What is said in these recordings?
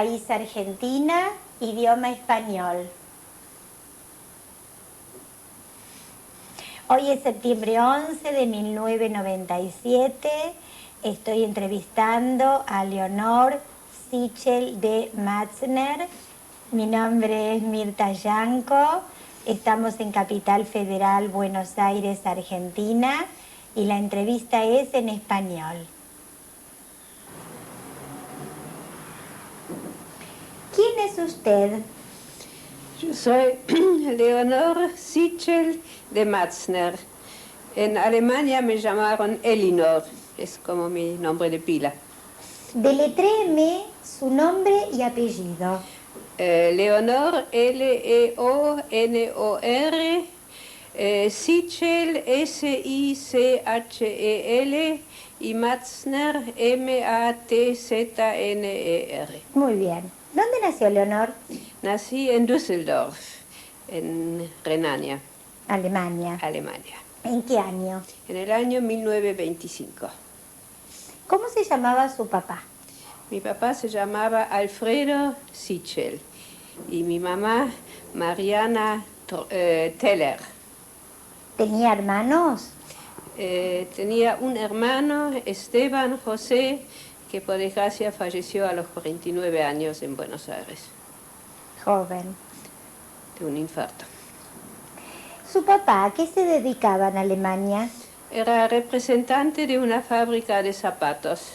país Argentina, idioma español. Hoy es septiembre 11 de 1997. Estoy entrevistando a Leonor Sichel de Matzner. Mi nombre es Mirta Yanco. Estamos en Capital Federal, Buenos Aires, Argentina. Y la entrevista es en español. ¿Quién es usted? Yo soy Leonor Sichel de Matzner. En Alemania me llamaron Elinor, es como mi nombre de pila. Deletréeme su nombre y apellido. Leonor, Leonor, Sichel, Sichel, y Matzner, Matzner. Muy bien. ¿Dónde nació Leonor? Nací en Düsseldorf, en Renania, Alemania. Alemania, ¿En qué año? en el año 1925. ¿Cómo se llamaba su papá? Mi papá se llamaba Alfredo Sichel y mi mamá Mariana Teller. ¿Tenía hermanos? Tenía un hermano, Esteban José, que por desgracia falleció a los 49 años en Buenos Aires, Joven. de un infarto. ¿Su papá a qué se dedicaba en Alemania? Era representante de una fábrica de zapatos.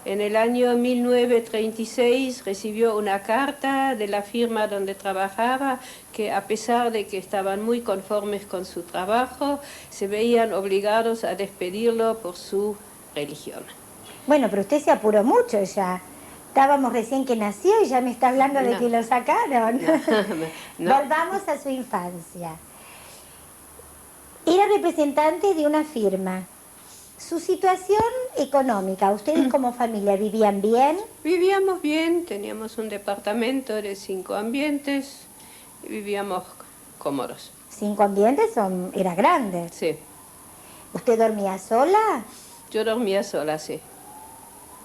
En el año 1936 recibió una carta de la firma donde trabajaba que, a pesar de que estaban muy conformes con su trabajo, se veían obligados a despedirlo por su religión. Bueno, pero usted se apuró mucho ya. Estábamos recién que nació y ya me está hablando de No. que lo sacaron. No. Volvamos a su infancia. Era representante de una firma. Su situación económica, ¿ustedes como familia vivían bien? Vivíamos bien, teníamos un departamento de 5 ambientes y vivíamos cómodos. 5 ambientes era grande. Sí, ¿Usted dormía sola? yo dormía sola, sí.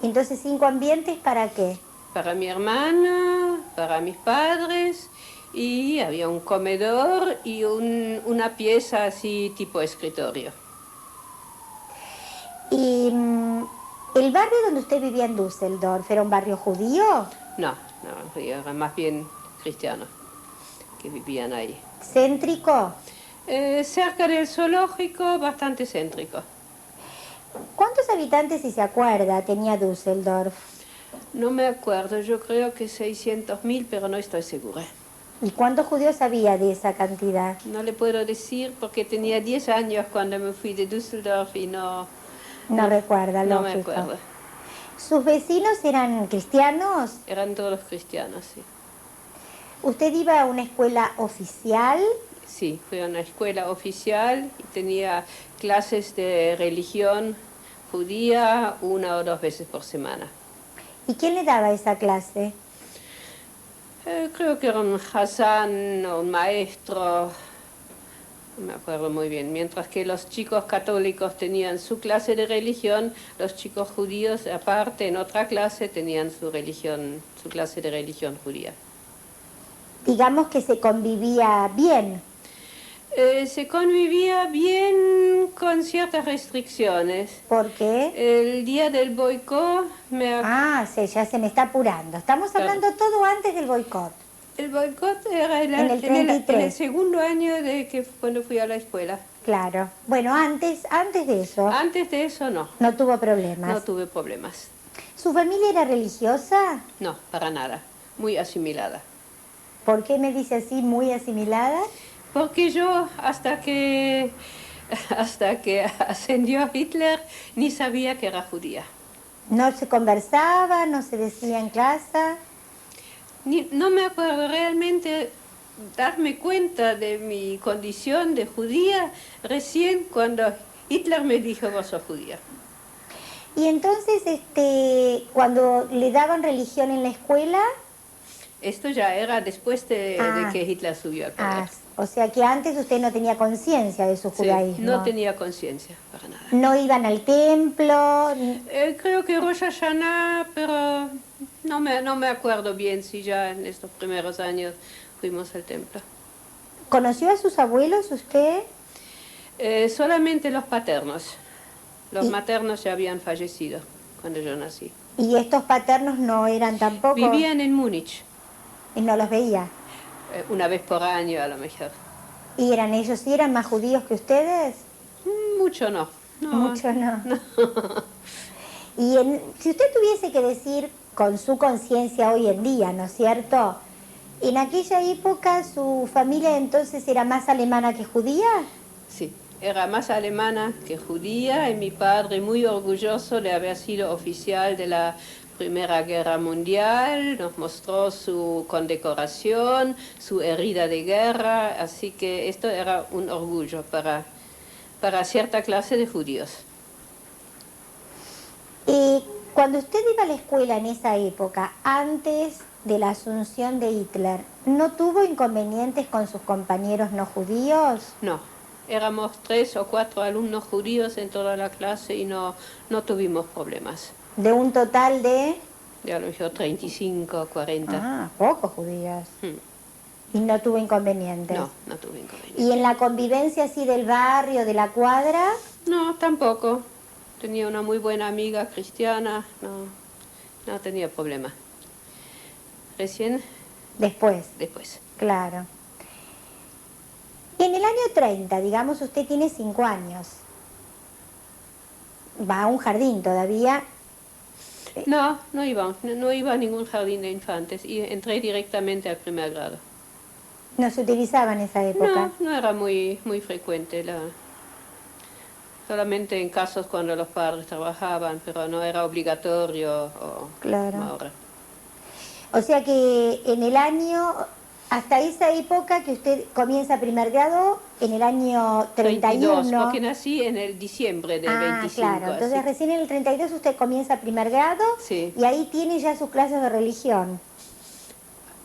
Entonces, 5 ambientes, ¿para qué? Para mi hermana, para mis padres, y había un comedor y una pieza así tipo escritorio. ¿Y el barrio donde usted vivía en Düsseldorf era un barrio judío? No, era más bien cristianos que vivían ahí. ¿Céntrico? Cerca del zoológico, bastante céntrico. ¿Cuántos habitantes, si se acuerda, tenía Düsseldorf? No me acuerdo, yo creo que 600.000, pero no estoy segura. ¿Y cuántos judíos había de esa cantidad? No le puedo decir porque tenía 10 años cuando me fui de Düsseldorf y No recuerda, no me lógico. acuerdo. ¿Sus vecinos eran cristianos? Eran todos cristianos, sí. ¿Usted iba a una escuela oficial? Sí, fui a una escuela oficial y tenía clases de religión judía 1 o 2 veces por semana. ¿Y quién le daba esa clase? Creo que era un Hassan o un maestro, no me acuerdo muy bien. Mientras que los chicos católicos tenían su clase de religión, los chicos judíos, aparte, en otra clase, tenían su clase de religión judía. Digamos que se convivía bien. Se convivía bien con ciertas restricciones. ¿Por qué? El día del boicot Sí, ya se me está apurando. Estamos hablando todo antes del boicot. El boicot era En el 33. en el segundo año cuando fui a la escuela. Claro. Bueno, antes de eso. Antes de eso no. No tuvo problemas. No tuve problemas. ¿Su familia era religiosa? No, para nada. Muy asimilada. ¿Por qué me dice así, muy asimilada? Porque yo, hasta que ascendió Hitler, ni sabía que era judía. ¿No se conversaba, no se decía en clase? No me acuerdo realmente darme cuenta de mi condición de judía recién cuando Hitler me dijo, vos sos judía. Y entonces, cuando le daban religión en la escuela... Esto ya era después de que Hitler subió al poder. O sea que antes usted no tenía conciencia de su judaísmo. Sí, no tenía conciencia, para nada. ¿No iban al templo? Creo que Rosh Hashanah, pero No me acuerdo bien si ya en estos primeros años fuimos al templo. ¿Conoció a sus abuelos usted? Solamente los paternos. Los Y- maternos ya habían fallecido cuando yo nací. ¿Y estos paternos no eran tampoco? Vivían en Múnich, Y no los veía. una vez por año a lo mejor. ¿Y eran ellos, sí eran más judíos que ustedes? Mucho no. Mucho no. Y si usted tuviese que decir con su conciencia hoy en día, ¿no es cierto? ¿En aquella época su familia entonces era más alemana que judía? Sí, era más alemana que judía y mi padre muy orgulloso de haber sido oficial de la Primera Guerra Mundial, nos mostró su condecoración, su herida de guerra, así que esto era un orgullo para cierta clase de judíos. Y cuando usted iba a la escuela en esa época, antes de la asunción de Hitler, ¿no tuvo inconvenientes con sus compañeros no judíos? No, éramos 3 o 4 alumnos judíos en toda la clase y no tuvimos problemas. De un total de... De a lo mejor 35, 40. Ah, pocos judíos. Hmm. Y no tuvo inconvenientes. No tuve inconvenientes. ¿Y en la convivencia así del barrio, de la cuadra? No, tampoco. Tenía una muy buena amiga cristiana, no tenía problema. Recién Después, después. claro. Y en el año 30, digamos, usted tiene 5 años. Va a un jardín todavía. No iba a ningún jardín de infantes y entré directamente al primer grado. No se utilizaba en esa época. No era muy frecuente, solamente en casos cuando los padres trabajaban, pero no era obligatorio Claro. como ahora. O sea que en el año, hasta esa época que usted comienza primer grado, en el año 31. 32, porque nací en el diciembre del 25. Claro, entonces así. recién en el 32 usted comienza primer grado. Sí. Y ahí tiene ya sus clases de religión.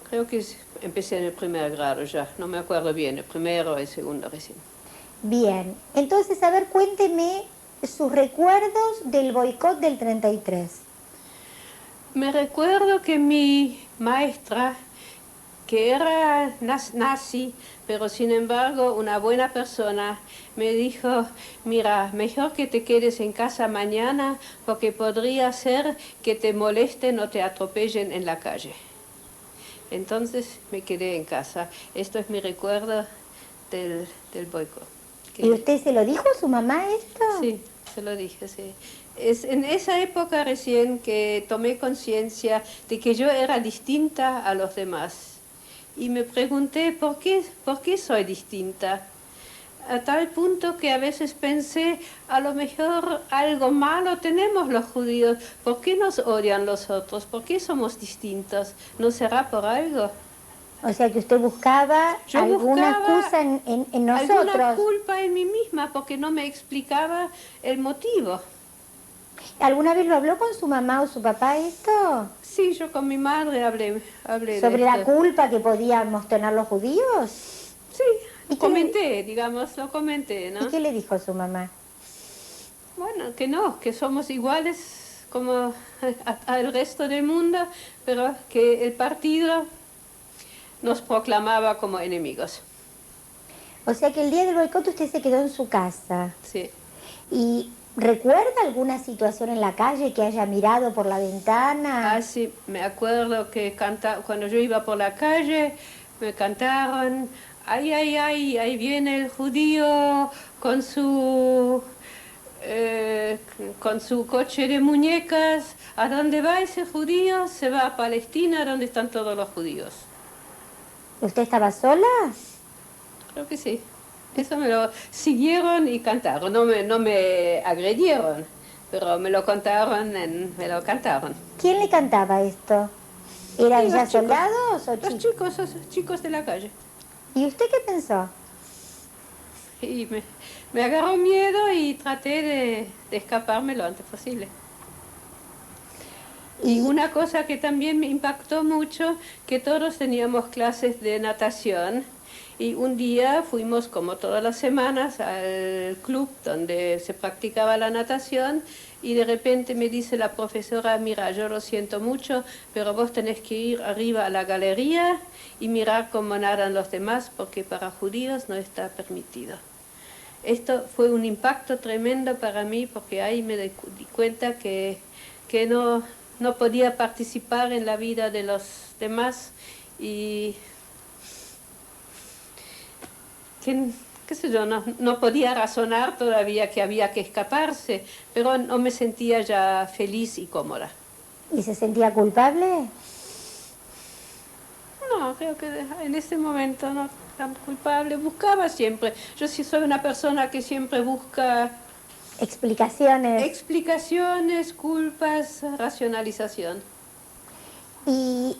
Creo que empecé en el primer grado ya, no me acuerdo bien, el primero o el segundo recién. Bien, entonces, a ver, cuénteme sus recuerdos del boicot del 33. Me recuerdo que mi maestra, que era nazi, pero sin embargo una buena persona, me dijo, mira, mejor que te quedes en casa mañana porque podría ser que te molesten o te atropellen en la calle. Entonces me quedé en casa. Esto es mi recuerdo del boicot. ¿Y usted se lo dijo a su mamá esto? Sí, se lo dije, sí. Es en esa época recién que tomé conciencia de que yo era distinta a los demás. Y me pregunté, ¿por qué soy distinta? A tal punto que a veces pensé, a lo mejor algo malo tenemos los judíos. ¿Por qué nos odian los otros? ¿Por qué somos distintos? ¿No será por algo? O sea que usted buscaba alguna excusa en nosotros. Alguna culpa en mí misma porque no me explicaba el motivo. ¿Alguna vez lo habló con su mamá o su papá esto? Sí, yo con mi madre hablé ¿Sobre de la esto. culpa que podíamos tener los judíos? Sí, ¿Y comenté, lo comenté, ¿no? ¿Y qué le dijo su mamá? Bueno, que no, que somos iguales como al resto del mundo, pero que el partido nos proclamaba como enemigos. O sea que el día del boicot usted se quedó en su casa. Sí. ¿Y recuerda alguna situación en la calle que haya mirado por la ventana? Ah, sí, me acuerdo que cuando yo iba por la calle, me cantaron, ay, ay, ay, ahí viene el judío con su coche de muñecas. ¿A dónde va ese judío? Se va a Palestina, donde están todos los judíos. ¿Usted estaba sola? Creo que sí. Eso me lo siguieron y cantaron. No me agredieron, pero me lo contaron, me lo cantaron. ¿Quién le cantaba esto? ¿Eran Sí, ya los chicos. soldados o Los chicos? chicos de la calle. ¿Y usted qué pensó? Y me agarró miedo y traté de escaparme lo antes posible. Y una cosa que también me impactó mucho, que todos teníamos clases de natación Y un día fuimos, como todas las semanas, al club donde se practicaba la natación y de repente me dice la profesora, mira, yo lo siento mucho, pero vos tenés que ir arriba a la galería y mirar cómo nadan los demás porque para judíos no está permitido. Esto fue un impacto tremendo para mí porque ahí me di cuenta que no podía participar en la vida de los demás y qué sé yo, no podía razonar todavía que había que escaparse, pero no me sentía ya feliz y cómoda. ¿Y se sentía culpable? No, creo que en ese momento no tan culpable. Buscaba siempre. Yo sí soy una persona que siempre busca Explicaciones. explicaciones, culpas, racionalización. Y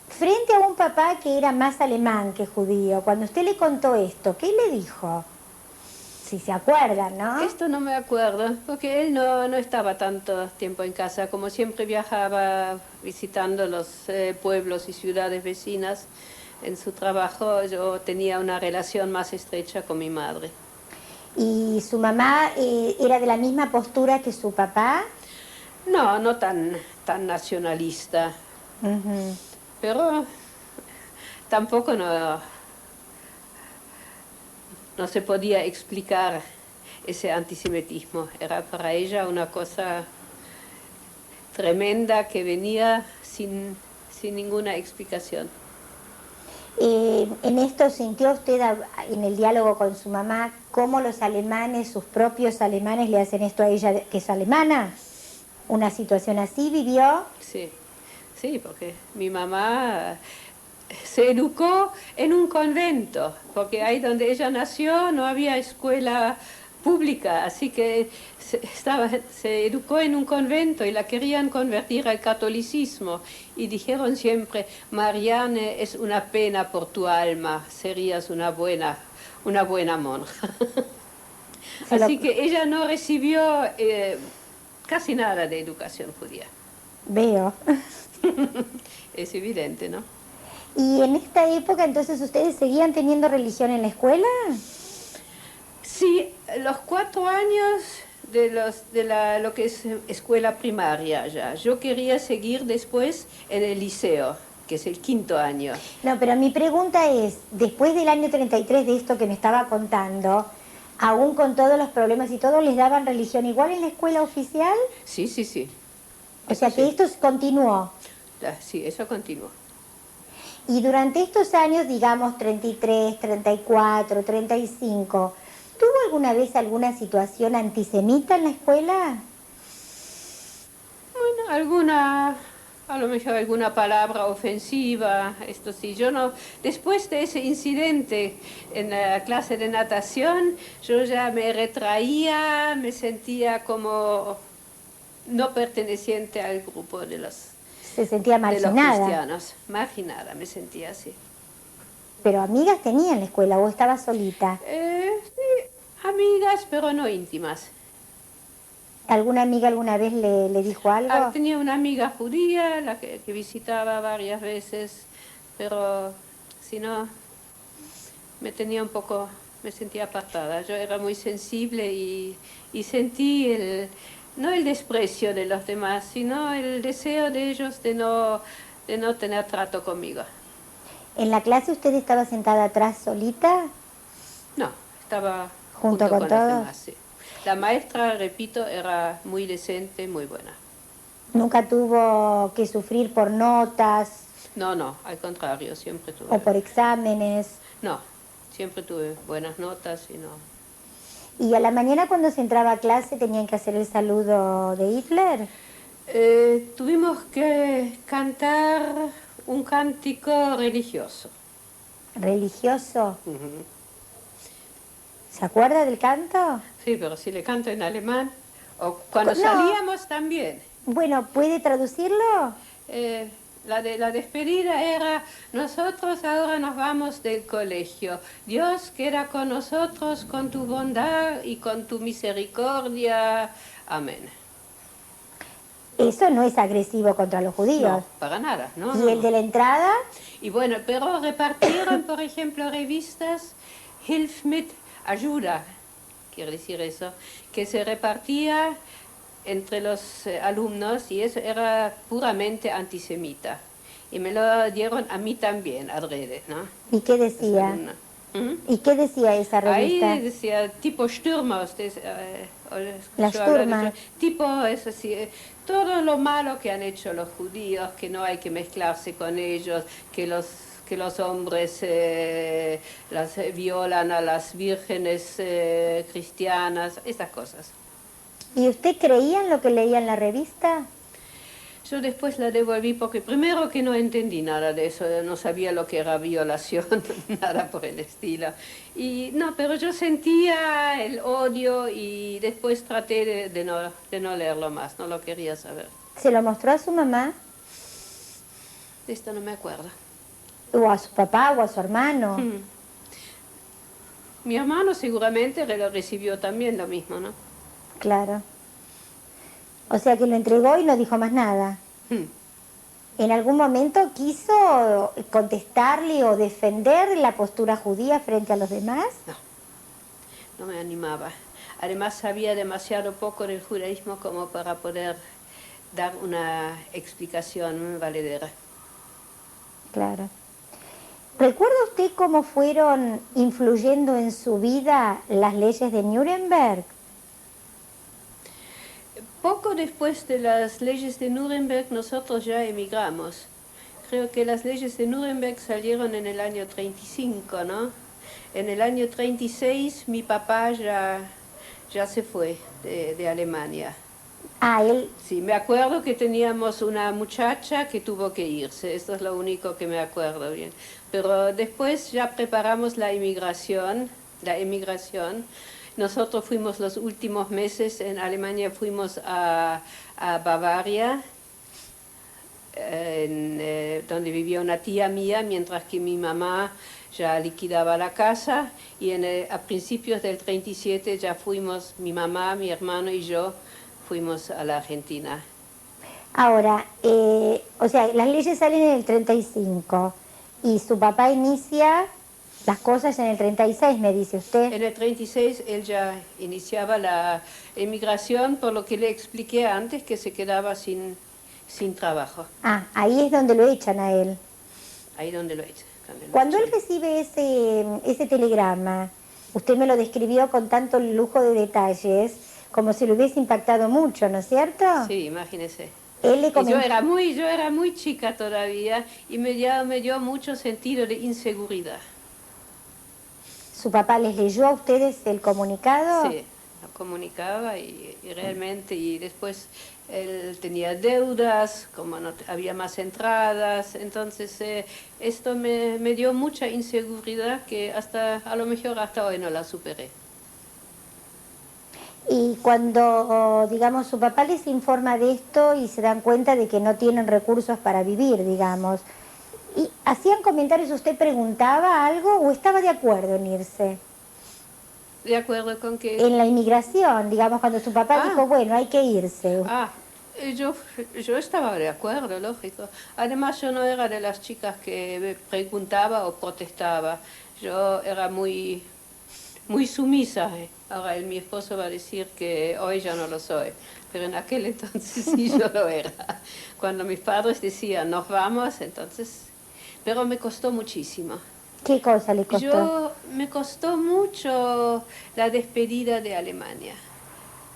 frente a un papá que era más alemán que judío, cuando usted le contó esto, ¿qué le dijo? Si se acuerdan, ¿no? Esto no me acuerdo, porque él no estaba tanto tiempo en casa. Como siempre viajaba visitando los pueblos y ciudades vecinas en su trabajo, yo tenía una relación más estrecha con mi madre. ¿Y su mamá era de la misma postura que su papá? No tan nacionalista, pero tampoco no se podía explicar ese antisemitismo. Era para ella una cosa tremenda que venía sin ninguna explicación. ¿En esto sintió usted en el diálogo con su mamá cómo los alemanes, sus propios alemanes, le hacen esto a ella que es alemana? ¿Una situación así vivió? Sí, porque mi mamá se educó en un convento, porque ahí donde ella nació no había escuela pública, así que se educó en un convento y la querían convertir al catolicismo y dijeron siempre, Marianne, es una pena por tu alma, serías una buena monja. Así que ella no recibió casi nada de educación judía. Veo. Es evidente, ¿no? ¿Y en esta época entonces ustedes seguían teniendo religión en la escuela? Sí, los 4 años de lo que es escuela primaria ya. Yo quería seguir después en el liceo, que es el 5.º año. No, pero mi pregunta es, después del año 33 de esto que me estaba contando, aún con todos los problemas y todo, ¿les daban religión igual en la escuela oficial? Sí. O sea que esto continuó. Sí, eso continuó. Y durante estos años, digamos 33, 34, 35, ¿tuvo alguna vez alguna situación antisemita en la escuela? Bueno, a lo mejor alguna palabra ofensiva, esto sí, yo no, después de ese incidente en la clase de natación, yo ya me retraía, me sentía como no perteneciente al grupo de los Se sentía marginada. De los cristianos, marginada, me sentía así. ¿Pero amigas tenía en la escuela o estaba solita? Sí, amigas, pero no íntimas. ¿Alguna amiga alguna vez le dijo algo? Tenía una amiga judía, la que visitaba varias veces, pero si no, me sentía apartada. Yo era muy sensible y sentí no el desprecio de los demás, sino el deseo de ellos de no tener trato conmigo. ¿En la clase usted estaba sentada atrás solita? No, estaba junto con los todos. demás, sí. La maestra, repito, era muy decente, muy buena. ¿Nunca tuvo que sufrir por notas? No, al contrario, siempre tuve. ¿O por exámenes? No, siempre tuve buenas notas y no. ¿Y a la mañana cuando se entraba a clase tenían que hacer el saludo de Hitler? Tuvimos que cantar un cántico religioso. ¿Religioso? ¿Se acuerda del canto? Sí, pero si le canto en alemán. O cuando salíamos también. Bueno, ¿puede traducirlo? La despedida era, nosotros ahora nos vamos del colegio. Dios queda con nosotros con tu bondad y con tu misericordia. Amén. Eso no es agresivo contra los judíos. No, para nada, ¿no? ¿Y el de la entrada? Y bueno, pero repartieron, por ejemplo, revistas Hilf mit, ayuda, quiere decir eso, que se repartía entre los alumnos y eso era puramente antisemita. Y me lo dieron a mí también, adrede, ¿no? ¿Y qué Los decía? alumnos. ¿Mm? ¿Y qué decía esa revista? Ahí decía tipo Stürmer, usted La escuchó hablar de Stürmer. eso. Tipo, es así, todo lo malo que han hecho los judíos, que no hay que mezclarse con ellos, que los hombres las violan a las vírgenes cristianas, estas cosas. ¿Y usted creía en lo que leía en la revista? Yo después la devolví porque primero que no entendí nada de eso, no sabía lo que era violación, nada por el estilo. Y no, pero yo sentía el odio y después traté de no leerlo más, no lo quería saber. ¿Se lo mostró a su mamá? De esto no me acuerdo. ¿O a su papá o a su hermano? Mi hermano seguramente lo recibió también lo mismo, ¿no? Claro. O sea que lo entregó y no dijo más nada. ¿En algún momento quiso contestarle o defender la postura judía frente a los demás? No me animaba. Además sabía demasiado poco del judaísmo como para poder dar una explicación valedera. Claro. ¿Recuerda usted cómo fueron influyendo en su vida las leyes de Nuremberg? Poco después de las leyes de Nuremberg nosotros ya emigramos. Creo que las leyes de Nuremberg salieron en el año 35, ¿no? En el año 36 mi papá ya se fue de Alemania. Ah, él... Sí, me acuerdo que teníamos una muchacha que tuvo que irse, esto es lo único que me acuerdo bien. Pero después ya preparamos la emigración. Nosotros fuimos los últimos meses en Alemania, fuimos a Bavaria, donde vivía una tía mía, mientras que mi mamá ya liquidaba la casa, y a principios del 37 ya fuimos, mi mamá, mi hermano y yo, fuimos a la Argentina. Ahora, o sea, las leyes salen en el 35 y su papá inicia las cosas en el 36, me dice usted. En el 36 él ya iniciaba la emigración, por lo que le expliqué antes que se quedaba sin trabajo. Ah, ahí es donde lo echan a él. Ahí donde lo echan. Cuando él recibe ese telegrama, usted me lo describió con tanto lujo de detalles, como si lo hubiese impactado mucho, ¿no es cierto? Sí, imagínese. Él le comentó... yo era muy chica todavía y me dio mucho sentido de inseguridad. ¿Su papá les leyó a ustedes el comunicado? Sí, lo comunicaba y realmente, y después él tenía deudas, como no había más entradas, entonces esto me dio mucha inseguridad que a lo mejor hasta hoy no la superé. Y cuando, digamos, su papá les informa de esto y se dan cuenta de que no tienen recursos para vivir, digamos, ¿y hacían comentarios, usted preguntaba algo o estaba de acuerdo en irse? ¿De acuerdo con que...? En la inmigración, digamos, cuando su papá dijo, bueno, hay que irse. Yo estaba de acuerdo, lógico. Además, yo no era de las chicas que preguntaba o protestaba. Yo era muy sumisa. Ahora mi esposo va a decir que hoy ya no lo soy, pero en aquel entonces sí yo lo era. Cuando mis padres decían, nos vamos, entonces... Pero me costó muchísimo. ¿Qué cosa le costó? Me costó mucho la despedida de Alemania.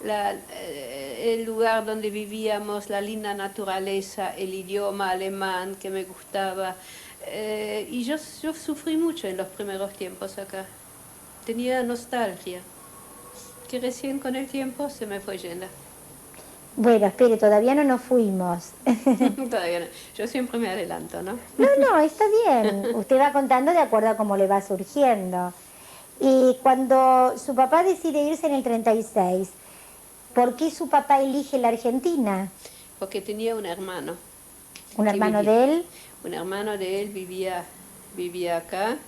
El lugar donde vivíamos, la linda naturaleza, el idioma alemán que me gustaba. Y yo sufrí mucho en los primeros tiempos acá. Tenía nostalgia, que recién con el tiempo se me fue yendo. Bueno, espere, todavía no nos fuimos. Todavía no. Yo siempre me adelanto, ¿no? No, está bien. Usted va contando de acuerdo a cómo le va surgiendo. Y cuando su papá decide irse en el 36, ¿por qué su papá elige la Argentina? Porque tenía un hermano. ¿Un hermano de él? Un hermano de él vivía acá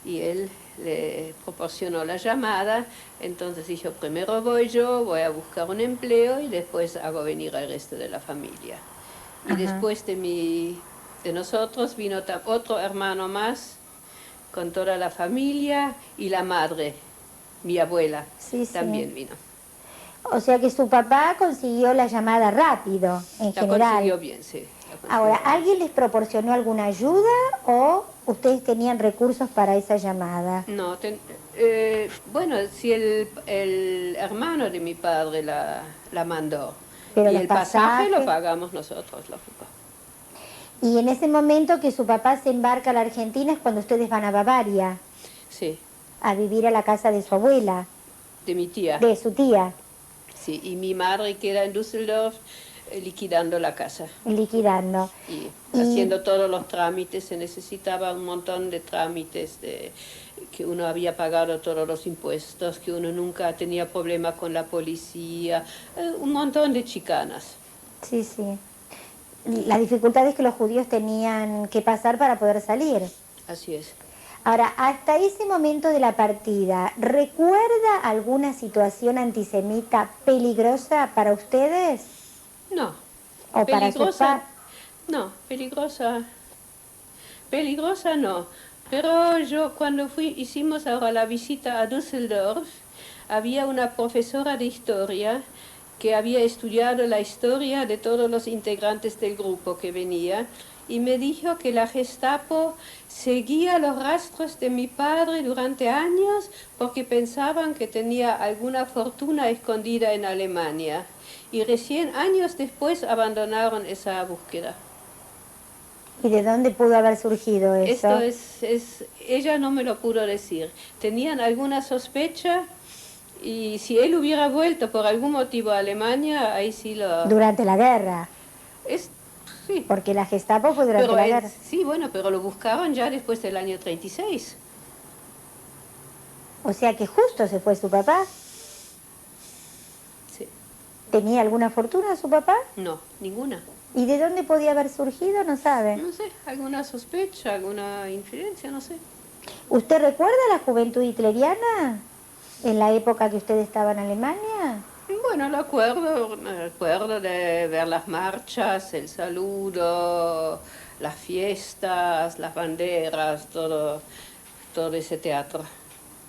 y él le proporcionó la llamada. Entonces dijo, primero voy a buscar un empleo y después hago venir al resto de la familia. Y después de mi de nosotros vino otro hermano más, con toda la familia, y la madre, mi abuela, Sí, sí. también vino. O sea que su papá consiguió la llamada rápido, en La general. consiguió bien, sí. Ahora, ¿alguien les proporcionó alguna ayuda o ustedes tenían recursos para esa llamada? No, bueno, si el hermano de mi padre la mandó. Pero Y los el pasaje lo pasajes. pagamos nosotros, lógico. Y en ese momento que su papá se embarca a la Argentina es cuando ustedes van a Bavaria, Sí, a vivir a la casa de su abuela, de mi tía. de su tía, Sí, y mi madre queda en Düsseldorf liquidando la casa liquidando. y Y haciendo todos los trámites. Se necesitaba un montón de trámites, que uno había pagado todos los impuestos, que uno nunca tenía problema con la policía, un montón de chicanas. sí, sí. Las dificultades que los judíos tenían que pasar para poder salir. Así es. Ahora, hasta ese momento de la partida, ¿recuerda alguna situación antisemita peligrosa para ustedes? No, ¿O para sus peligrosa, no, peligrosa no. Pero yo cuando hicimos ahora la visita a Düsseldorf, había una profesora de historia que había estudiado la historia de todos los integrantes del grupo que venía y me dijo que la Gestapo seguía los rastros de mi padre durante años porque pensaban que tenía alguna fortuna escondida en Alemania. Y recién años después abandonaron esa búsqueda. ¿Y de dónde pudo haber surgido eso? Ella no me lo pudo decir. Tenían alguna sospecha y si él hubiera vuelto por algún motivo a Alemania, ahí sí lo... Durante la guerra, Sí. porque la Gestapo fue durante la guerra. Sí, bueno, pero lo buscaron ya después del año 36. O sea que justo se fue su papá. Sí. ¿Tenía alguna fortuna su papá? No, ninguna. ¿Y de dónde podía haber surgido? No sabe. No sé, alguna sospecha, alguna infidencia, no sé. ¿Usted recuerda la juventud hitleriana en la época que usted estaba en Alemania? Bueno, me acuerdo de ver las marchas, el saludo, las fiestas, las banderas, todo ese teatro.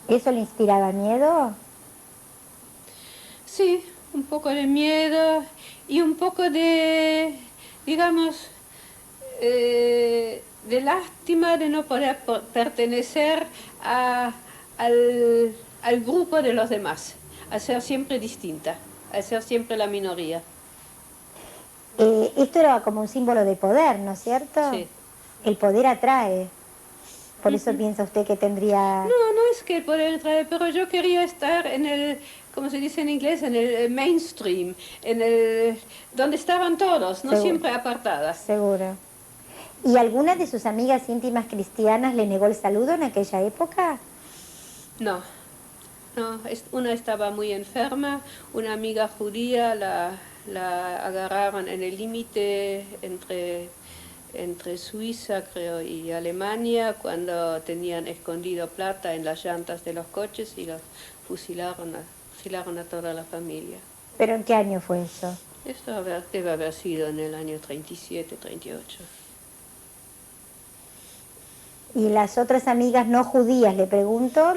¿Eso le inspiraba miedo? Sí, un poco de miedo y un poco de, digamos, de lástima de no poder pertenecer al grupo de los demás, a ser siempre distinta, a ser siempre la minoría. Esto era como un símbolo de poder, ¿no es cierto? Sí. El poder atrae. Por eso piensa usted que tendría... No es que el poder atrae, pero yo quería estar en el, como se dice en inglés, en el mainstream, donde estaban todos, no siempre apartadas. Seguro. ¿Y alguna de sus amigas íntimas cristianas le negó el saludo en aquella época? No, una estaba muy enferma, una amiga judía la agarraron en el límite entre Suiza, creo, y Alemania, cuando tenían escondido plata en las llantas de los coches y los fusilaron a toda la familia. ¿Pero en qué año fue eso? Esto debe haber sido en el año 37, 38. ¿Y las otras amigas no judías, le pregunto?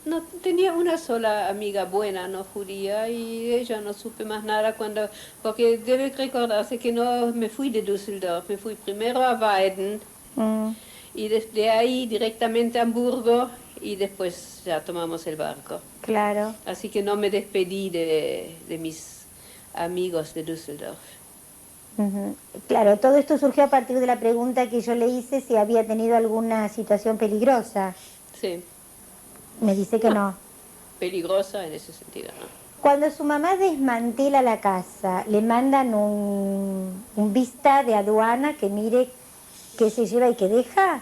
No, tenía una sola amiga buena, no judía, y ella no supe más nada porque debe recordarse que no me fui de Düsseldorf, me fui primero a Weiden y desde ahí directamente a Hamburgo y después ya tomamos el barco. Claro. Así que no me despedí de mis amigos de Düsseldorf. Claro, todo esto surgió a partir de la pregunta que yo le hice si había tenido alguna situación peligrosa. Sí. Me dice que no. Peligrosa en ese sentido, ¿no? Cuando su mamá desmantela la casa, ¿le mandan un vista de aduana que mire qué se lleva y qué deja?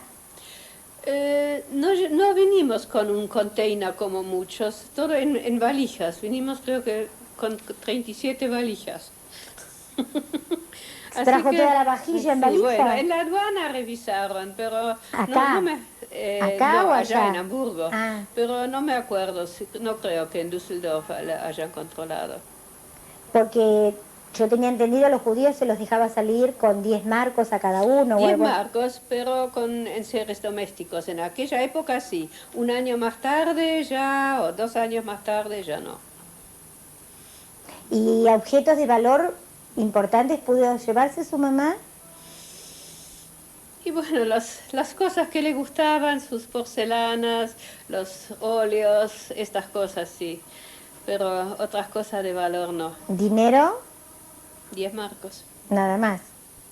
No vinimos con un container como muchos, todo en valijas. Vinimos creo que con 37 valijas. ¿Trajo toda la vajilla en valija? Bueno, en la aduana revisaron, pero ¿Acá? ¿Acá o allá allá? en Hamburgo. Ah. Pero no me acuerdo, no creo que en Düsseldorf la hayan controlado. Porque Yo tenía entendido a los judíos se los dejaba salir con 10 marcos a cada uno. 10 o algo. marcos, pero con enseres domésticos. En aquella época sí. Un año más tarde ya, o 2 años más tarde ya no. ¿Y objetos de valor importantes pudo llevarse su mamá? Y bueno, las cosas que le gustaban, sus porcelanas, los óleos, estas cosas sí. Pero otras cosas de valor no. ¿Dinero? 10 marcos. Nada más.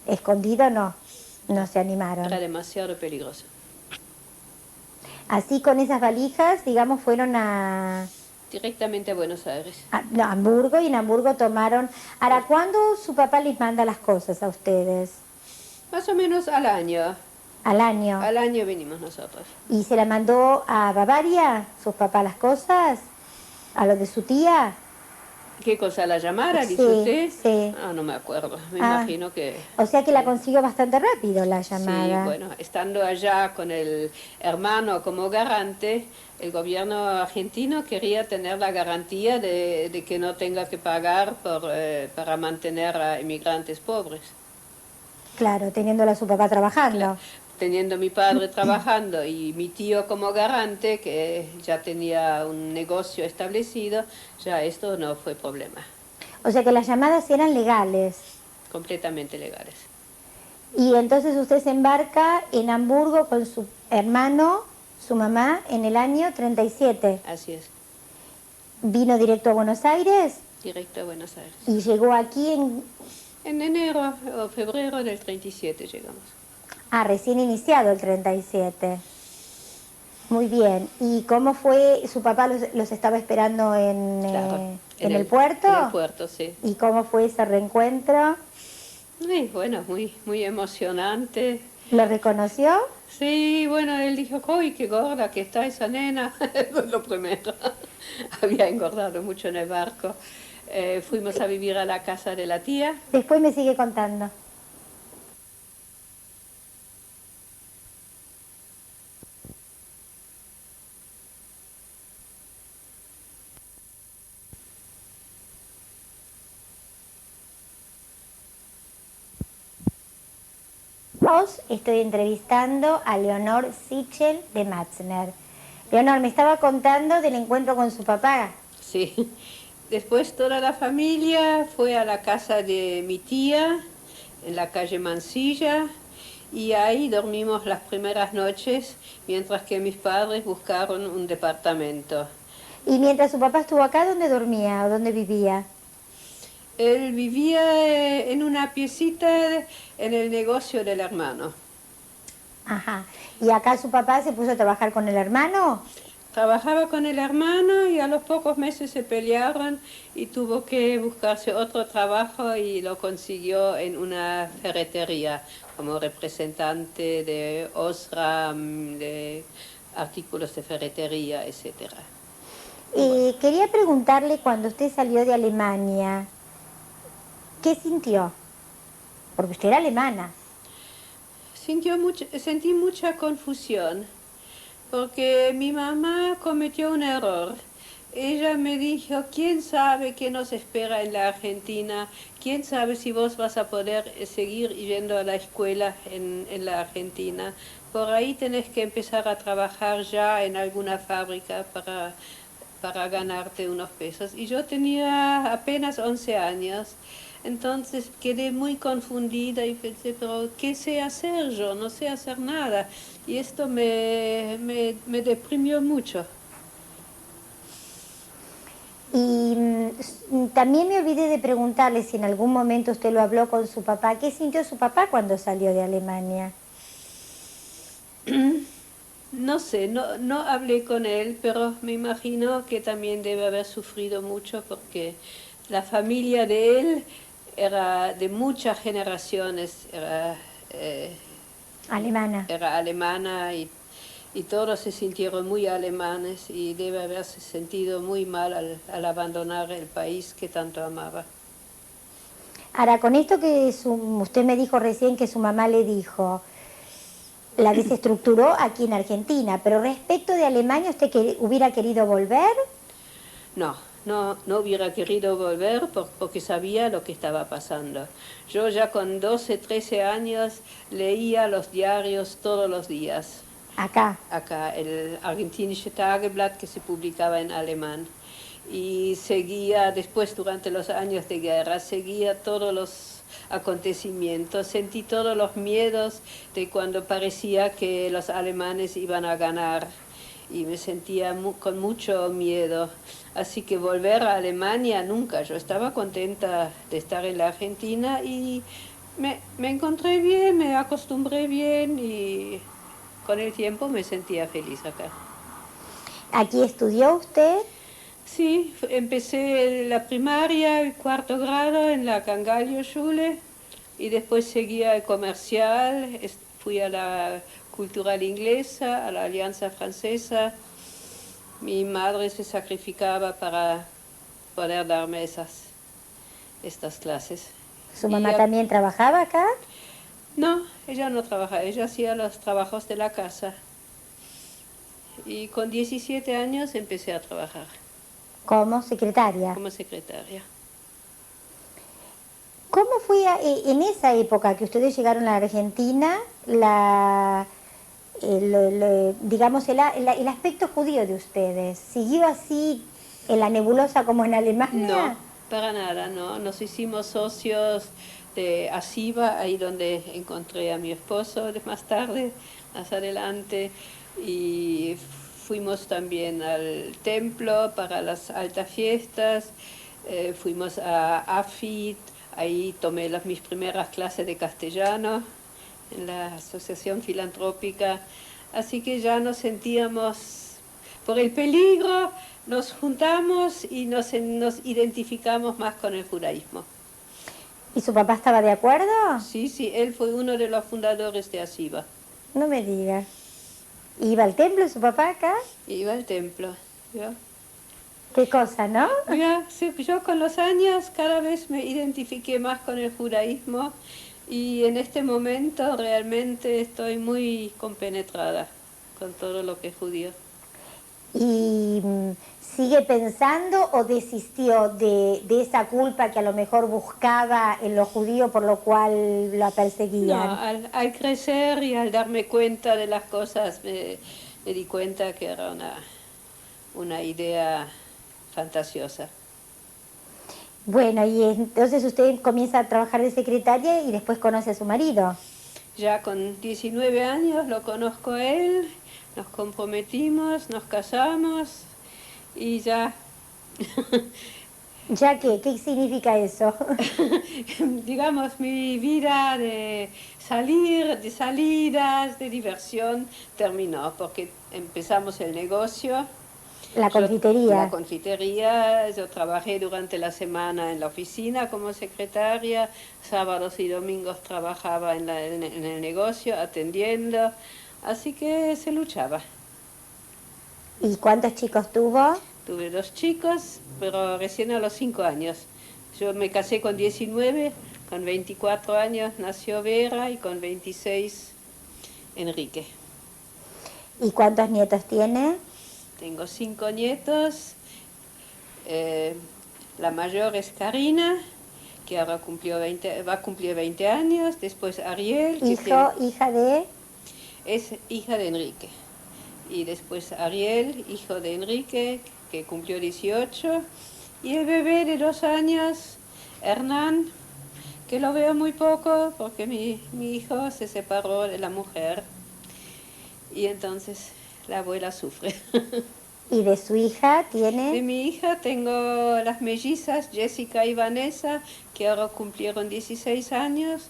¿Escondido? No. No se animaron. Era demasiado peligroso. Así con esas valijas, digamos, fueron Directamente a Buenos Aires. no, a Hamburgo, y en Hamburgo tomaron... Ahora, ¿cuándo su papá les manda las cosas a ustedes? Más o menos al año. Al año. Al año vinimos nosotros. ¿Y se la mandó a Bavaria, sus papás, las cosas? ¿A lo de su tía? ¿Qué cosa? ¿La llamara, dice Sí, usted? sí. Ah, no me acuerdo. Me Ah. imagino que... O sea que la consiguió bastante rápido la Sí, llamada. bueno, estando allá con el hermano como garante, el gobierno argentino quería tener la garantía de que no tenga que pagar para mantener a inmigrantes pobres. Claro, teniéndola a su papá trabajando. Claro. Teniendo mi padre trabajando y mi tío como garante, que ya tenía un negocio establecido, ya esto no fue problema. O sea que las llamadas eran legales. Completamente legales. Y entonces usted se embarca en Hamburgo con su hermano, su mamá, en el año 37. Así es. Vino directo a Buenos Aires Directo a Buenos Aires. y llegó aquí En enero o febrero del 37 llegamos. recién iniciado el 37. Muy bien. ¿Y cómo fue? ¿Su papá los estaba esperando Claro, en el puerto? En el puerto, sí. ¿Y cómo fue ese reencuentro? Sí, bueno, muy emocionante. ¿Lo reconoció? Sí, bueno, él dijo, ¡uy, qué gorda que está esa nena! Eso es lo primero. Había engordado mucho en el barco. Fuimos a vivir a la casa de la tía. Después me sigue contando. Estoy entrevistando a Leonor Sichel de Matzner. Leonor, me estaba contando del encuentro con su papá. Sí. Después toda la familia fue a la casa de mi tía, en la calle Mansilla, y ahí dormimos las primeras noches, mientras que mis padres buscaron un departamento. Y mientras su papá estuvo acá, ¿dónde dormía o dónde vivía? Él vivía en una piecita en el negocio del hermano. Ajá. ¿Y acá su papá se puso a trabajar con el hermano? Trabajaba con el hermano y a los pocos meses se pelearon y tuvo que buscarse otro trabajo y lo consiguió en una ferretería como representante de Osram, de artículos de ferretería, etc. Quería preguntarle, cuando usted salió de Alemania, ¿qué sintió? Porque usted era alemana. Sentí mucha confusión, porque mi mamá cometió un error. Ella me dijo, ¿quién sabe qué nos espera en la Argentina? ¿Quién sabe si vos vas a poder seguir yendo a la escuela en la Argentina? Por ahí tenés que empezar a trabajar ya en alguna fábrica para ganarte unos pesos. Y yo tenía apenas 11 años. Entonces quedé muy confundida y pensé, pero ¿qué sé hacer yo? No sé hacer nada. Y esto me deprimió mucho. Y también me olvidé de preguntarle si en algún momento usted lo habló con su papá. ¿Qué sintió su papá cuando salió de Alemania? No sé, no hablé con él, pero me imagino que también debe haber sufrido mucho porque la familia de él era de muchas generaciones, Alemana. era alemana y todos se sintieron muy alemanes y debe haberse sentido muy mal al abandonar el país que tanto amaba. Ahora, con esto que usted me dijo recién que su mamá le dijo, la desestructuró aquí en Argentina, pero respecto de Alemania, ¿usted hubiera querido volver? No hubiera querido volver porque sabía lo que estaba pasando. Yo ya con 12, 13 años leía los diarios todos los días. Acá. Acá, el Argentinische Tageblatt, que se publicaba en alemán. Y seguía, después durante los años de guerra, seguía todos los acontecimientos, sentí todos los miedos de cuando parecía que los alemanes iban a ganar y me sentía con mucho miedo. Así que volver a Alemania nunca, yo estaba contenta de estar en la Argentina y me encontré bien, me acostumbré bien y con el tiempo me sentía feliz acá. ¿Aquí estudió usted? Sí, empecé la primaria, el cuarto grado en la Cangallo Schule y después seguía el comercial, fui a la cultural inglesa, a la Alianza Francesa. Mi madre se sacrificaba para poder darme estas clases. ¿Su mamá también trabajaba acá? No, ella no trabajaba, ella hacía los trabajos de la casa. Y con 17 años empecé a trabajar. Como secretaria. Como secretaria. ¿Cómo fue en esa época que ustedes llegaron a la Argentina, digamos, el aspecto judío de ustedes? ¿Siguió así en la nebulosa como en Alemania? No, para nada, no. Nos hicimos socios de Asiba, ahí donde encontré a mi esposo más tarde, más adelante, y fuimos también al templo para las altas fiestas, fuimos a AFIT, ahí tomé mis primeras clases de castellano en la Asociación Filantrópica, así que ya nos sentíamos por el peligro, nos juntamos y nos identificamos más con el judaísmo. ¿Y su papá estaba de acuerdo? Sí, él fue uno de los fundadores de Asiba. No me diga. ¿Iba al templo su papá acá? Iba al templo, ¿yo? Qué cosa, ¿no? Ya, sí, yo con los años cada vez me identifiqué más con el judaísmo y en este momento realmente estoy muy compenetrada con todo lo que es judío. ¿Y sigue pensando o desistió de esa culpa que a lo mejor buscaba en los judíos por lo cual la perseguían? No, al crecer y al darme cuenta de las cosas me di cuenta que era una idea fantasiosa. Bueno, y entonces usted comienza a trabajar de secretaria y después conoce a su marido. Ya con 19 años lo conozco a él, nos comprometimos, nos casamos y ya. ¿Ya qué? ¿Qué significa eso? Digamos, mi vida de salir, de salidas, de diversión terminó porque empezamos el negocio. La confitería. La confitería, yo trabajé durante la semana en la oficina como secretaria, sábados y domingos trabajaba en el negocio atendiendo, así que se luchaba. ¿Y cuántos chicos tuvo? Tuve 2 chicos, pero recién a los 5 años. Yo me casé con 19, con 24 años nació Vera y con 26 Enrique. ¿Y cuántos nietos tiene? Tengo 5 nietos, la mayor es Karina, que ahora va a cumplir 20 años, después Ariel, hija de... Es hija de Enrique, y después Ariel, hijo de Enrique, que cumplió 18, y el bebé de 2 años, Hernán, que lo veo muy poco porque mi hijo se separó de la mujer, y entonces la abuela sufre. ¿Y de su hija tiene? De mi hija tengo las mellizas Jessica y Vanessa, que ahora cumplieron 16 años,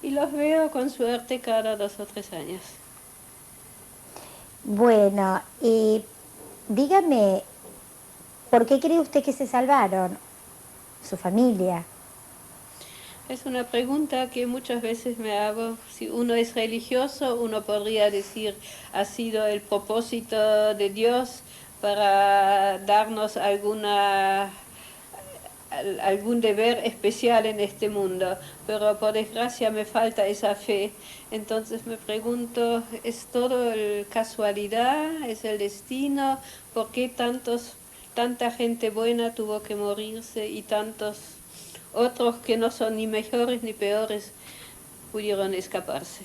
y los veo con suerte cada 2 o 3 años. Bueno, dígame, ¿por qué cree usted que se salvaron? Su familia. Es una pregunta que muchas veces me hago. Si uno es religioso, uno podría decir, ha sido el propósito de Dios para darnos algún deber especial en este mundo, pero por desgracia me falta esa fe. Entonces me pregunto, ¿es todo casualidad? ¿Es el destino? ¿Por qué tantos tanta gente buena tuvo que morirse y tantos otros que no son ni mejores ni peores pudieron escaparse.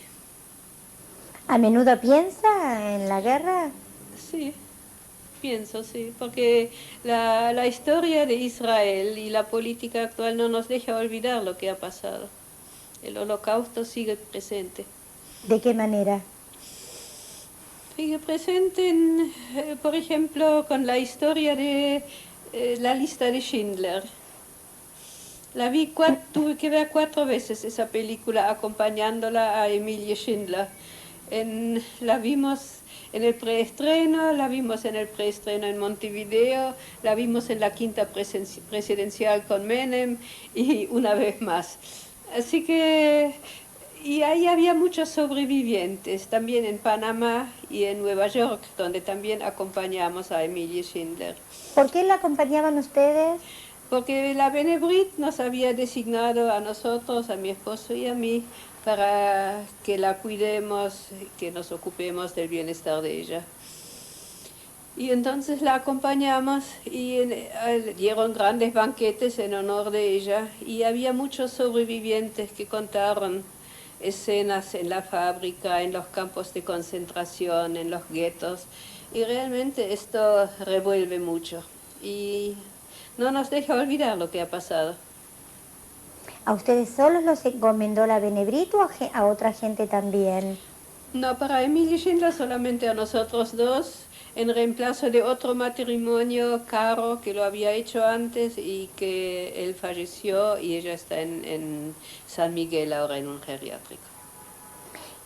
¿A menudo piensa en la guerra? Sí, pienso, sí, porque la historia de Israel y la política actual no nos deja olvidar lo que ha pasado. El holocausto sigue presente. ¿De qué manera? Sigue presente, por ejemplo, con la historia de la lista de Schindler. Tuve que ver 4 veces esa película acompañándola a Emilie Schindler. La vimos en el preestreno, la vimos en el preestreno en Montevideo, la vimos en la quinta presidencial con Menem y una vez más. Así que, y ahí había muchos sobrevivientes, también en Panamá y en Nueva York, donde también acompañamos a Emilie Schindler. ¿Por qué la acompañaban ustedes? Porque la Benebrit nos había designado a nosotros, a mi esposo y a mí, para que la cuidemos, que nos ocupemos del bienestar de ella. Y entonces la acompañamos y dieron grandes banquetes en honor de ella y había muchos sobrevivientes que contaron escenas en la fábrica, en los campos de concentración, en los guetos, y realmente esto revuelve mucho y no nos deja olvidar lo que ha pasado. ¿A ustedes solos los encomendó la Benebrit o a otra gente también? No, para Emilie Schindler solamente a nosotros dos, en reemplazo de otro matrimonio caro que lo había hecho antes y que él falleció y ella está en San Miguel ahora en un geriátrico.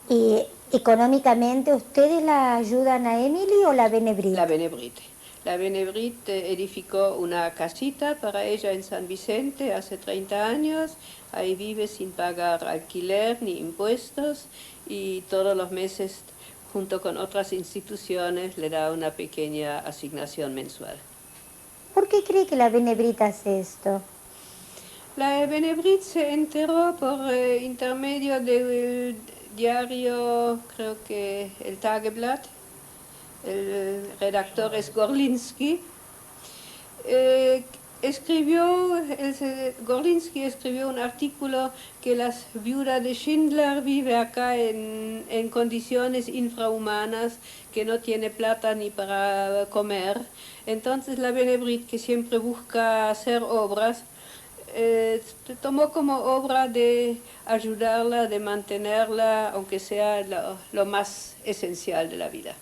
¿Y económicamente ustedes la ayudan a Emily o la Benebrit? La Benebrit. La Benebrit edificó una casita para ella en San Vicente hace 30 años. Ahí vive sin pagar alquiler ni impuestos y todos los meses, junto con otras instituciones, le da una pequeña asignación mensual. ¿Por qué cree que la Benebrit hace esto? La Benebrit se enteró por intermedio del diario, creo que el Tageblatt. El redactor es Gorlinsky. Gorlinsky escribió un artículo que la viuda de Schindler vive acá en condiciones infrahumanas, que no tiene plata ni para comer. Entonces la Benebrit, que siempre busca hacer obras, tomó como obra de ayudarla, de mantenerla, aunque sea lo más esencial de la vida.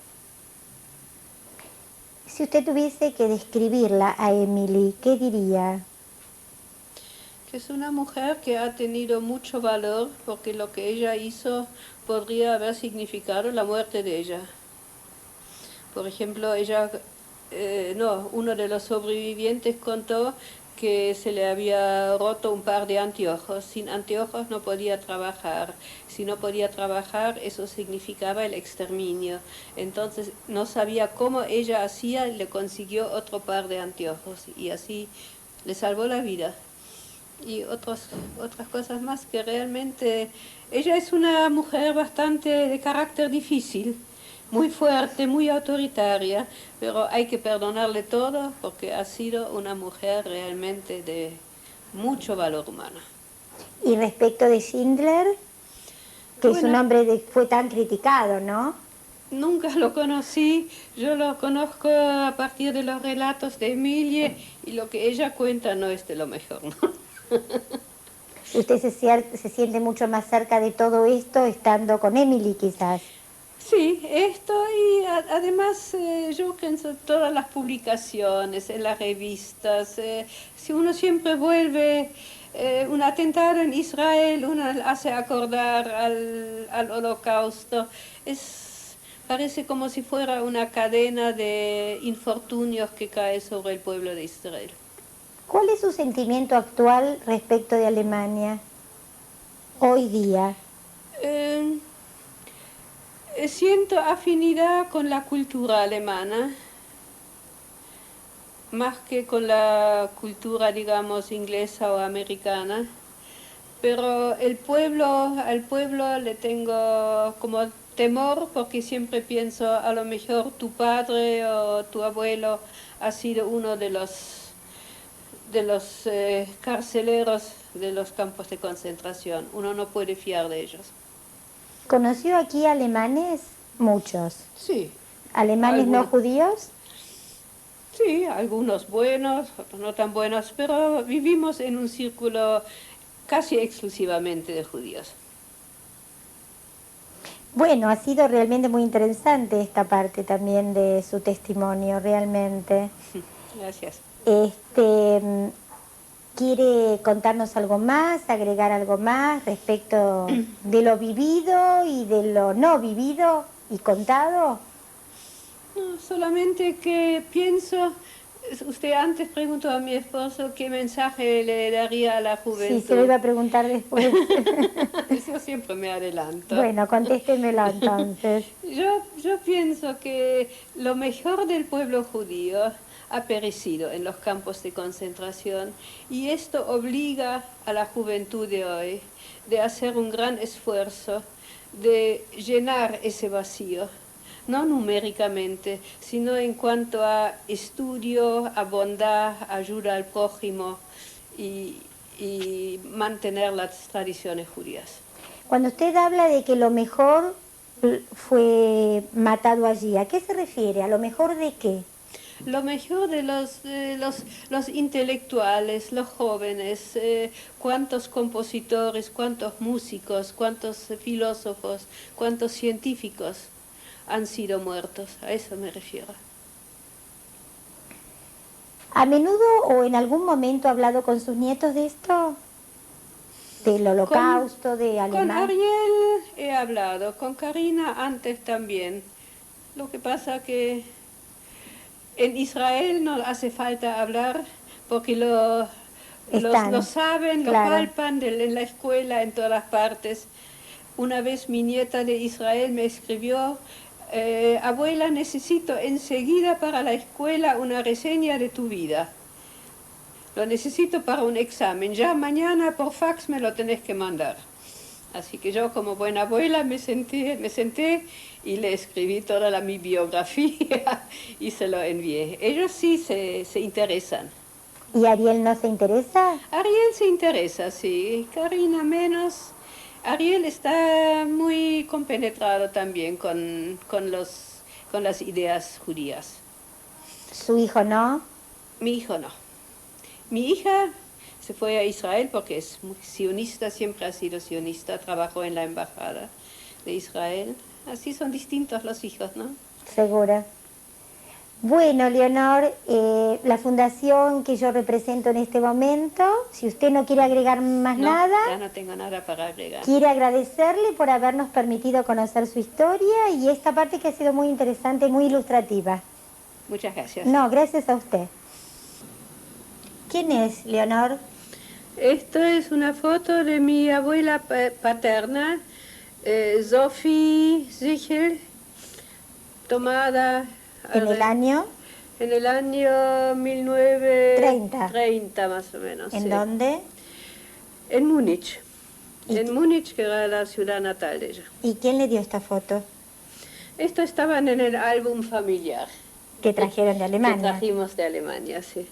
Si usted tuviese que describirla a Emily, ¿qué diría? Que es una mujer que ha tenido mucho valor porque lo que ella hizo podría haber significado la muerte de ella. Por ejemplo, uno de los sobrevivientes contó que se le había roto un par de anteojos. Sin anteojos no podía trabajar. Si no podía trabajar, eso significaba el exterminio. Entonces no sabía cómo ella hacía y le consiguió otro par de anteojos y así le salvó la vida. Y otras cosas más que realmente... Ella es una mujer bastante de carácter difícil, muy fuerte, muy autoritaria, pero hay que perdonarle todo porque ha sido una mujer realmente de mucho valor humano. Y respecto de Schindler, que su nombre fue tan criticado, ¿no? Nunca lo conocí, yo lo conozco a partir de los relatos de Emilie y lo que ella cuenta no es de lo mejor, ¿no? ¿Usted se siente mucho más cerca de todo esto estando con Emily, quizás? Sí, esto y además yo pienso todas las publicaciones, en las revistas, si uno siempre vuelve un atentado en Israel, uno hace acordar al Holocausto, parece como si fuera una cadena de infortunios que cae sobre el pueblo de Israel. ¿Cuál es su sentimiento actual respecto de Alemania hoy día? Siento afinidad con la cultura alemana, más que con la cultura, digamos, inglesa o americana. Pero al pueblo le tengo, como temor porque siempre pienso a lo mejor tu padre o tu abuelo ha sido uno de los carceleros de los campos de concentración. Uno no puede fiar de ellos. ¿Conoció aquí alemanes? Muchos. Sí. ¿Alemanes no Algunos. judíos? Sí, algunos buenos, otros no tan buenos, pero vivimos en un círculo casi exclusivamente de judíos. Bueno, ha sido realmente muy interesante esta parte también de su testimonio, realmente. Gracias. ¿Quiere contarnos algo más, agregar algo más respecto de lo vivido y de lo no vivido y contado? No, solamente que pienso, usted antes preguntó a mi esposo qué mensaje le daría a la Sí, se lo juventud. iba a preguntar después. Yo siempre me adelanto. Bueno, contéstemelo entonces. Yo pienso que lo mejor del pueblo judío ha perecido en los campos de concentración y esto obliga a la juventud de hoy de hacer un gran esfuerzo de llenar ese vacío, no numéricamente, sino en cuanto a estudio, a bondad, ayuda al prójimo y mantener las tradiciones judías. Cuando usted habla de que lo mejor fue matado allí, ¿a qué se refiere? ¿A lo mejor de qué? Lo mejor de los intelectuales, los jóvenes, cuántos compositores, cuántos músicos, cuántos filósofos, cuántos científicos han sido muertos, a eso me refiero. ¿A menudo o en algún momento ha hablado con sus nietos de esto? ¿Del holocausto, de Con Alemania? Ariel he hablado, con Karina antes también. Lo que pasa que en Israel no hace falta hablar porque lo saben, lo claro. palpan en la escuela, en todas las partes. Una vez mi nieta de Israel me escribió, abuela, necesito enseguida para la escuela una reseña de tu vida. Lo necesito para un examen. Ya mañana por fax me lo tenés que mandar. Así que yo como buena abuela me senté y le escribí toda mi biografía y se lo envié. Ellos sí se interesan. ¿Y Ariel no se interesa? Ariel se interesa, sí. Karina menos. Ariel está muy compenetrado también con las ideas judías. ¿Su hijo no? Mi hijo no. Mi hija se fue a Israel porque es muy sionista, siempre ha sido sionista, trabajó en la embajada de Israel. Así son distintos los hijos, ¿no? Seguro. Bueno, Leonor, la fundación que yo represento en este momento, si usted no quiere agregar más nada, ya no tengo nada para agregar. Quiere agradecerle por habernos permitido conocer su historia y esta parte que ha sido muy interesante, muy ilustrativa. Muchas gracias. No, gracias a usted. ¿Quién es, Leonor? Esto es una foto de mi abuela paterna, Sophie Sichel, tomada ¿En el año? En el año 1930 más o menos. ¿En sí. dónde? En Múnich. En Múnich, que era la ciudad natal de ella. ¿Y quién le dio esta foto? Esto estaban en el álbum familiar. Que trajeron de Alemania. Que trajimos de Alemania, sí.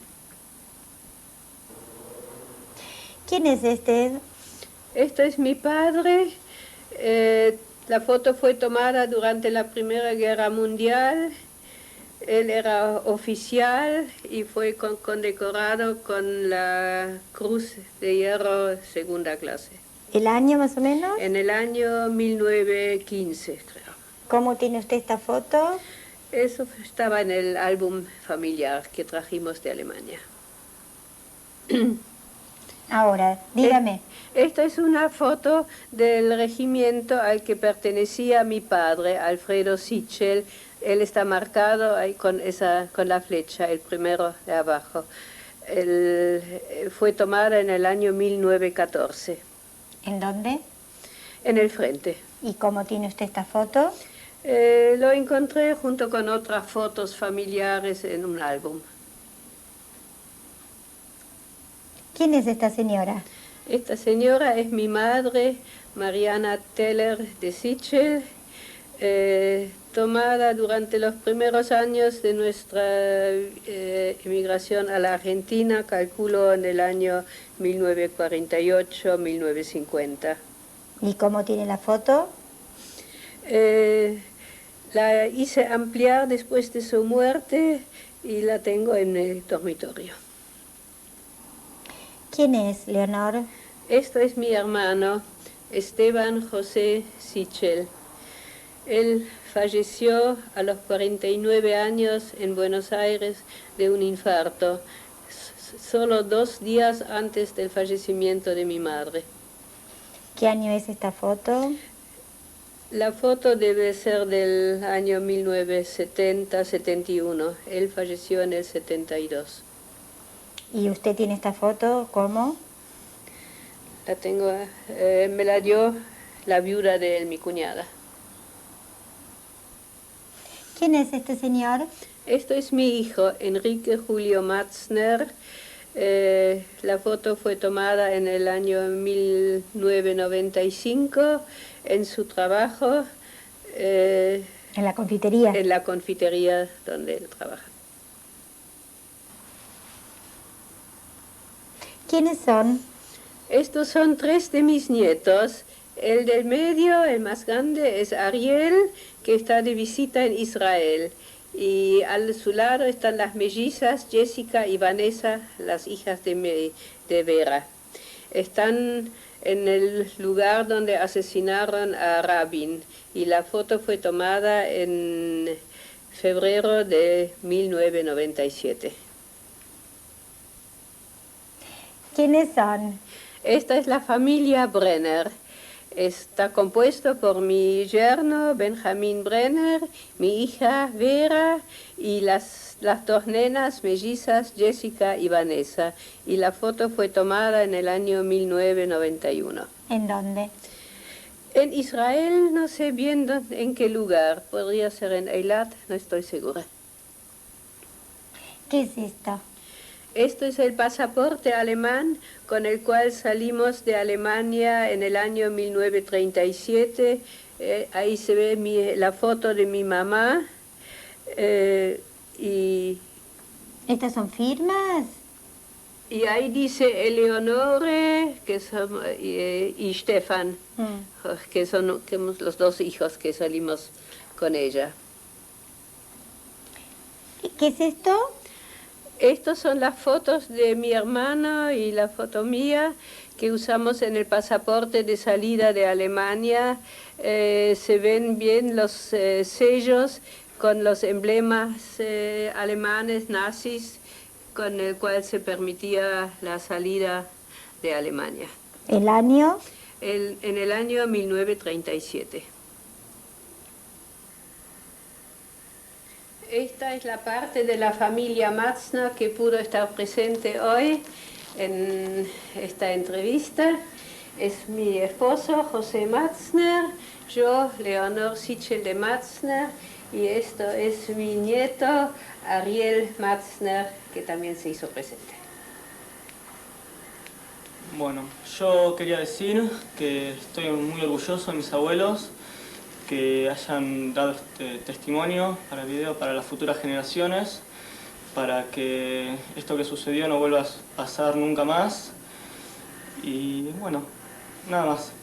¿Quién es este? Esto es mi padre. La foto fue tomada durante la Primera Guerra Mundial. Él era oficial y fue condecorado con la Cruz de Hierro segunda clase. ¿El año más o menos? En el año 1915, creo. ¿Cómo tiene usted esta foto? Eso estaba en el álbum familiar que trajimos de Alemania. Ahora, dígame. Esta es una foto del regimiento al que pertenecía mi padre, Alfredo Sichel. Él está marcado ahí con la flecha, el primero de abajo. Fue tomada en el año 1914. ¿En dónde? En el frente. ¿Y cómo tiene usted esta foto? Lo encontré junto con otras fotos familiares en un álbum. ¿Quién es esta señora? Esta señora es mi madre, Mariana Teller de Sichel. tomada durante los primeros años de nuestra emigración a la Argentina, calculo en el año 1948-1950. ¿Y cómo tiene la foto? La hice ampliar después de su muerte y la tengo en el dormitorio. ¿Quién es Leonor? Esto es mi hermano, Esteban José Sichel. Él falleció a los 49 años en Buenos Aires de un infarto, solo 2 días antes del fallecimiento de mi madre. ¿Qué año es esta foto? La foto debe ser del año 1970-71. Él falleció en el 72. ¿Y usted tiene esta foto cómo? La tengo, me la dio la viuda de mi cuñada. ¿Quién es este señor? Esto es mi hijo, Enrique Julio Matzner. La foto fue tomada en el año 1995 en su trabajo. En la confitería. En la confitería donde él trabaja. ¿Quiénes son? Estos son 3 de mis nietos. El del medio, el más grande, es Ariel, que está de visita en Israel. Y a su lado están las mellizas Jessica y Vanessa, las hijas de Vera. Están en el lugar donde asesinaron a Rabin y la foto fue tomada en febrero de 1997. ¿Quiénes son? Esta es la familia Brenner. Está compuesto por mi yerno Benjamín Brenner, mi hija Vera y las 2 nenas mellizas Jessica y Vanessa. Y la foto fue tomada en el año 1991. ¿En dónde? En Israel, no sé bien en qué lugar. Podría ser en Eilat, no estoy segura. ¿Qué es esto? Esto es el pasaporte alemán con el cual salimos de Alemania en el año 1937. Ahí se ve la foto de mi mamá. ¿Estas son firmas? Y ahí dice Eleonore y Stefan, que son los 2 hijos que salimos con ella. ¿Qué es esto? Estas son las fotos de mi hermano y la foto mía que usamos en el pasaporte de salida de Alemania. Se ven bien los sellos con los emblemas alemanes nazis con el cual se permitía la salida de Alemania. ¿El año? En el año 1937. Esta es la parte de la familia Matzner que pudo estar presente hoy en esta entrevista. Es mi esposo, José Matzner, yo, Leonor Sichel de Matzner, y esto es mi nieto, Ariel Matzner, que también se hizo presente. Bueno, yo quería decir que estoy muy orgulloso de mis abuelos, que hayan dado este testimonio para el video, para las futuras generaciones, para que esto que sucedió no vuelva a pasar nunca más. Y bueno, nada más.